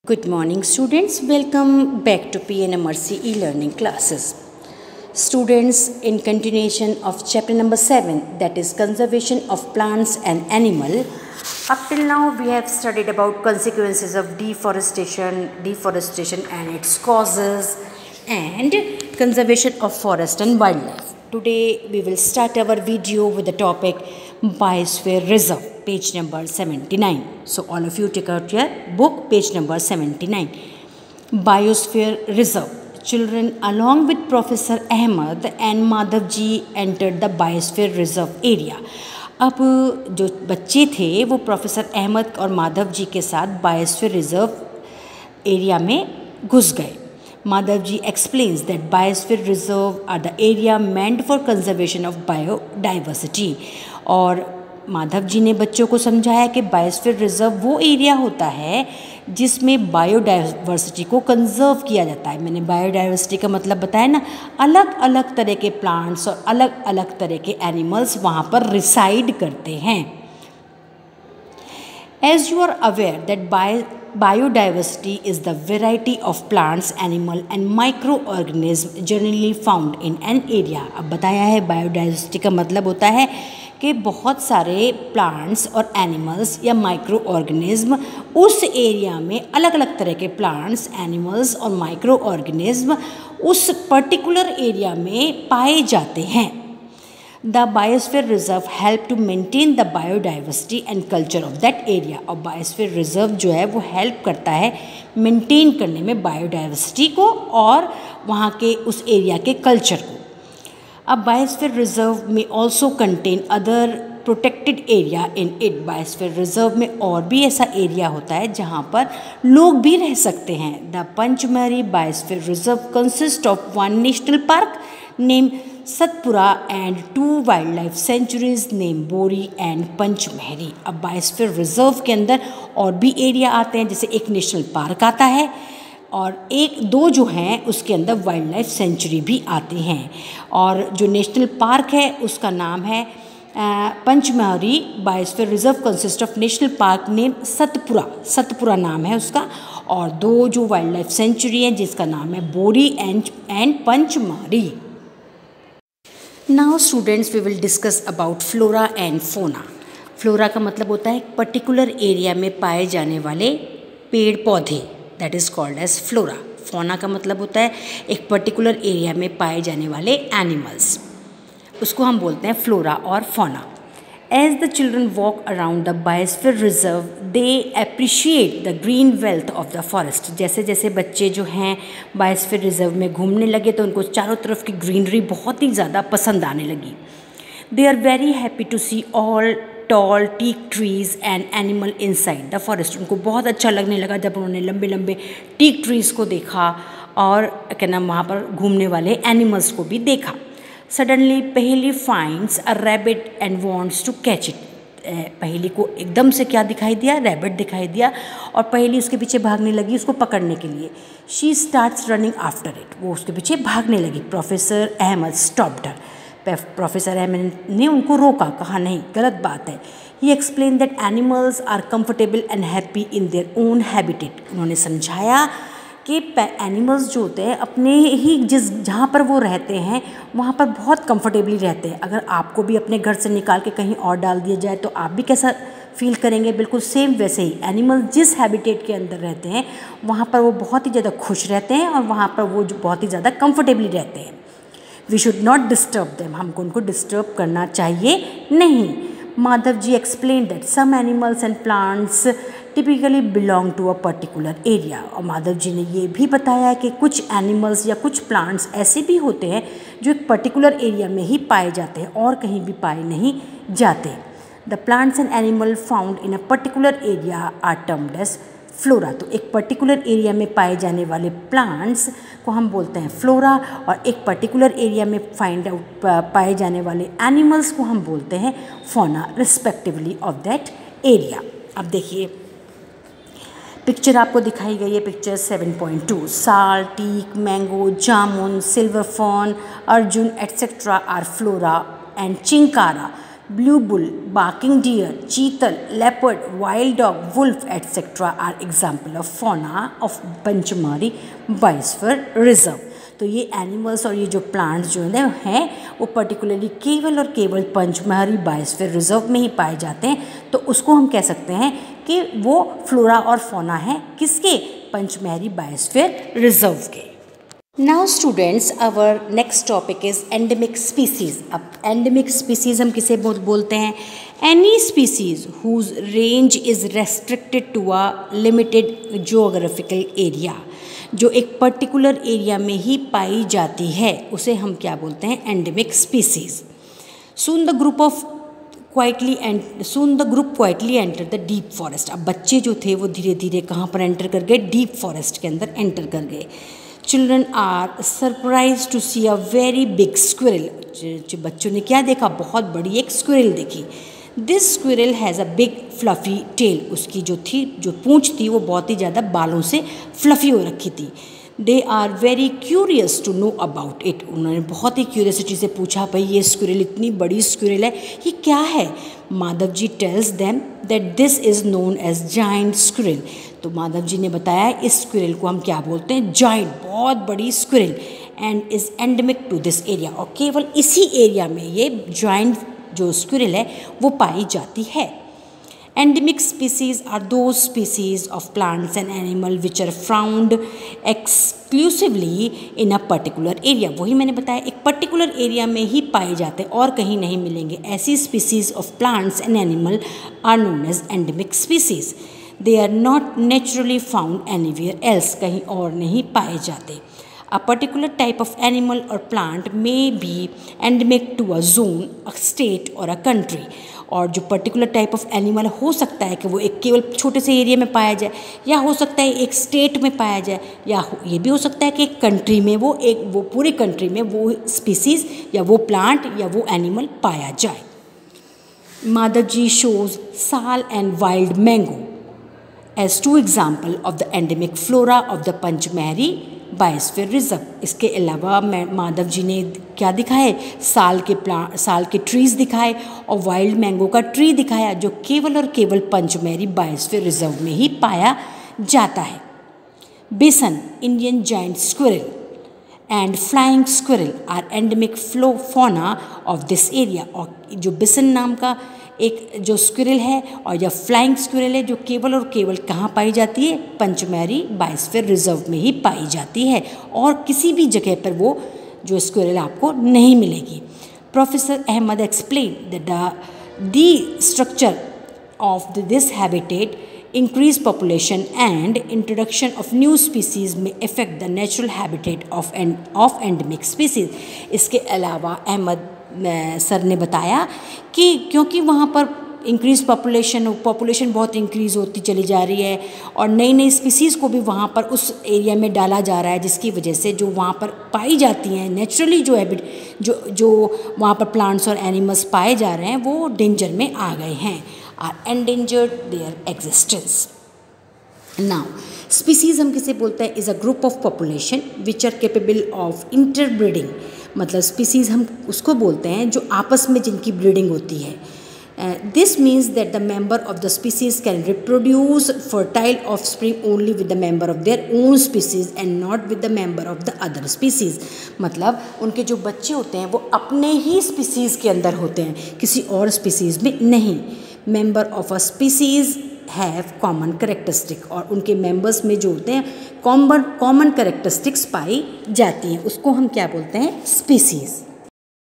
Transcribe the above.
Good morning students, welcome back to PNMRC e-learning classes. Students, in continuation of chapter number 7, that is conservation of plants and animal, up till now we have studied about consequences of deforestation and its causes, and conservation of forest and wildlife. Today we will start our video with the topic Biosphere Reserve, page number 79. So all of you take out your book, page number 79. Biosphere Reserve. Children, along with Professor Ahmed and Madhav ji, entered the Biosphere Reserve area. अब जो बच्चे थे वो professor Ahmad और माधव जी के साथ biosphere reserve area में घुस गए. Madhav ji explains that biosphere reserve are the area meant for conservation of biodiversity. और माधव जी ने बच्चों को समझाया कि बायोस्फीयर रिजर्व वो एरिया होता है जिसमें बायोडाइवर्सिटी को कंजर्व किया जाता है. मैंने बायोडाइवर्सिटी का मतलब बताया ना, अलग अलग तरह के प्लांट्स और अलग अलग तरह के एनिमल्स वहाँ पर रिसाइड करते हैं. As you are aware that biodiversity is the variety of plants, animal and microorganisms generally found in an area. अब बताया है बायोडाइवर्सिटी का मतलब होता है कि बहुत सारे प्लांट्स और एनिमल्स या माइक्रो ऑर्गेनिज्म उस एरिया में अलग अलग तरह के प्लांट्स, एनिमल्स और माइक्रो ऑर्गेनिज्म उस पर्टिकुलर एरिया में पाए जाते हैं. The biosphere reserve help to maintain the biodiversity and culture of that area. और बायोस्फीयर रिजर्व जो है वो हेल्प करता है मेंटेन करने में बायोडाइवर्सिटी को और वहाँ के उस एरिया के कल्चर को. अब बायोस्फीयर रिजर्व में also contain other protected area in it. Biosphere reserve में और भी ऐसा एरिया होता है जहाँ पर लोग भी रह सकते हैं. The Pachmarhi biosphere reserve consist of one national park name Satpura and 2 wildlife sanctuaries name Bori and Pachmarhi. अब बायोस्फीयर रिजर्व के अंदर और भी एरिया आते हैं, जैसे एक नेशनल पार्क आता है और दो जो हैं उसके अंदर वाइल्ड लाइफ सेंचुरी भी आती हैं. और जो नेशनल पार्क है उसका नाम है Pachmarhi biosphere reserve consist of national park name Satpura नाम है उसका, और 2 जो वाइल्ड लाइफ सेंचुरी है जिसका नाम है Bori and Pachmarhi. Now students, we will discuss about flora and fauna. Flora का मतलब होता है पर्टिकुलर एरिया में पाए जाने वाले पेड़ पौधे, that is called as flora. Fauna का मतलब होता है एक पर्टिकुलर एरिया में पाए जाने वाले एनिमल्स, उसको हम बोलते हैं फ्लोरा और fauna. As the children walk around the biosphere reserve they appreciate the green wealth of the forest. जैसे जैसे बच्चे जो हैं बायोस्फीयर रिजर्व में घूमने लगे तो उनको चारों तरफ की ग्रीनरी बहुत ही ज़्यादा पसंद आने लगी. They are very happy to see all tall teak trees and animal inside the forest. उनको बहुत अच्छा लगने लगा जब उन्होंने लंबे लंबे टीक ट्रीज़ को देखा और क्या नाम वहाँ पर घूमने वाले एनिमल्स को भी देखा. Suddenly Paheli finds a rabbit and wants to catch it. Paheli को एकदम से क्या दिखाई दिया, रैबिट दिखाई दिया, और पहेली उसके पीछे भागने लगी उसको पकड़ने के लिए. She starts running after it. वो उसके पीछे भागने लगी. Professor Ahmed stopped her. Professor Ahmed ने उनको रोका, कहा नहीं, गलत बात है. He explain that animals are comfortable and happy in their own habitat. उन्होंने समझाया कि एनिमल्स जो होते हैं अपने ही जहाँ पर वो रहते हैं वहाँ पर बहुत कंफर्टेबली रहते हैं. अगर आपको भी अपने घर से निकाल के कहीं और डाल दिया जाए तो आप भी कैसा फील करेंगे, बिल्कुल सेम वैसे ही एनिमल्स जिस हैबिटेट के अंदर रहते हैं वहाँ पर वो बहुत ही ज़्यादा खुश रहते हैं और वहाँ पर वो बहुत ही ज़्यादा कंफर्टेबली रहते हैं. We should not disturb them. हमको उनको डिस्टर्ब करना चाहिए नहीं. Madhav ji explain that some animals and plants typically belong to a particular area. और माधव जी ने ये भी बताया कि कुछ एनिमल्स या कुछ प्लांट्स ऐसे भी होते हैं जो एक पर्टिकुलर एरिया में ही पाए जाते हैं और कहीं भी पाए नहीं जाते. The plants and animal found in a particular area are termed as flora. तो एक पर्टिकुलर एरिया में पाए जाने वाले प्लांट्स को हम बोलते हैं फ्लोरा, और एक पर्टिकुलर एरिया में पाए जाने वाले एनिमल्स को हम बोलते हैं फोना रिस्पेक्टिवली ऑफ दैट एरिया. अब देखिए पिक्चर आपको दिखाई गई है, picture 7.2. Sal, teak, mango, jamun, silver fern, arjun etcetera are flora and chinkara. Blue bull, barking deer, chital, leopard, wild dog, wolf etcetera are example of fauna of Pachmarhi biosphere reserve. तो ये एनिमल्स और ये जो प्लांट्स जो हैं वो पर्टिकुलरली केवल और केवल पंचमढ़ी बायोस्फीयर रिजर्व में ही पाए जाते हैं। तो उसको हम कह सकते हैं कि वो फ्लोरा और फौना है किसके, पंचमढ़ी बायोस्फीयर रिजर्व के। Now students, our next topic is endemic species. अब एंडेमिक स्पीसीज हम किसे बोलते हैं, any species whose range is restricted to a limited geographical area, जो एक पर्टिकुलर एरिया में ही पाई जाती है, उसे हम क्या बोलते हैं, endemic species. Soon the group quietly enter the deep forest. अब बच्चे जो थे वो धीरे धीरे कहाँ पर एंटर कर गए, डीप फॉरेस्ट के अंदर एंटर कर गए। Children are surprise to see a very big squirrel. बच्चों ने क्या देखा, बहुत बड़ी एक स्क्विरल देखी। This squirrel has a big fluffy tail. उसकी जो पूँछ थी वो बहुत ही ज़्यादा बालों से फ्लफ़ी हो रखी थी। They are very curious to know about it. उन्होंने बहुत ही क्यूरियसिटी से पूछा, भाई ये स्क्विरल, इतनी बड़ी स्क्विरल है, ये क्या है। Madhav ji tells them that this is known as giant squirrel. तो माधव जी ने बताया इस स्क्विरल को हम क्या बोलते हैं, जाइंट, बहुत बड़ी squirrel, and is endemic to this area. और केवल इसी एरिया में ये जाइंट जो स्क्विरल है वो पाई जाती है। Endemic species are those species of plants and animal which are found exclusively in a particular area। वही मैंने बताया, एक पर्टिकुलर एरिया में ही पाए जाते हैं और कहीं नहीं मिलेंगे। ऐसी species of plants and animal are known as endemic species। They are not naturally found anywhere else। कहीं और नहीं पाए जाते। A particular type of animal or plant may be endemic to a zone, a state or a country। और जो particular type of animal हो सकता है कि वो एक केवल छोटे से एरिया में पाया जाए, या हो सकता है एक स्टेट में पाया जाए, या ये भी हो सकता है कि एक कंट्री में वो पूरी कंट्री में वो स्पीसीज़ या वो प्लांट या वो एनिमल पाया जाए। Madhav ji shows sal and wild mango as 2 example of the endemic flora of the Pachmarhi biosphere reserve. इसके अलावा माधव जी ने क्या दिखाए, साल के ट्रीज़ दिखाए और वाइल्ड मैंगो का ट्री दिखाया, जो केवल और केवल पंचमढ़ी बायोस्फीयर रिजर्व में ही पाया जाता है। Bison, Indian giant squirrel and flying squirrel are endemic fauna of this area. और जो बिसन नाम का एक जो स्क्विरल है और या फ्लाइंग स्क्विरल है, जो केवल और केवल कहाँ पाई जाती है, पंचमढ़ी बायोस्फीयर रिजर्व में ही पाई जाती है, और किसी भी जगह पर वो जो स्क्विरल आपको नहीं मिलेगी। Professor Ahmed explain that the structure of this habitat, increased population and introduction of new species may affect the natural habitat of endemic species। इसके अलावा अहमद सर ने बताया कि क्योंकि वहाँ पर इंक्रीज पॉपुलेशन बहुत इंक्रीज़ होती चली जा रही है और नई नई स्पीसीज़ को भी वहाँ पर उस एरिया में डाला जा रहा है, जिसकी वजह से जो वहाँ पर पाई जाती हैं नेचुरली जो वहाँ पर प्लांट्स और एनिमल्स पाए जा रहे हैं वो डेंजर में आ गए हैं, are endangered their existence. Now species हम किसे बोलते हैं, is a group of population which are capable of interbreeding. मतलब स्पीसीज़ हम उसको बोलते हैं जो आपस में जिनकी ब्रीडिंग होती है। This means that the member of the species can reproduce fertile offspring only with the member of their own species and not with the member of the other species. मतलब उनके जो बच्चे होते हैं वो अपने ही स्पीसीज़ के अंदर होते हैं, किसी और स्पीसीज़ में नहीं। Member of a species have common characteristic, और उनके मेंबर्स में जो होते हैं कॉमन करेक्टरिस्टिक्स पाई जाती हैं, उसको हम क्या बोलते हैं, स्पीसीज़।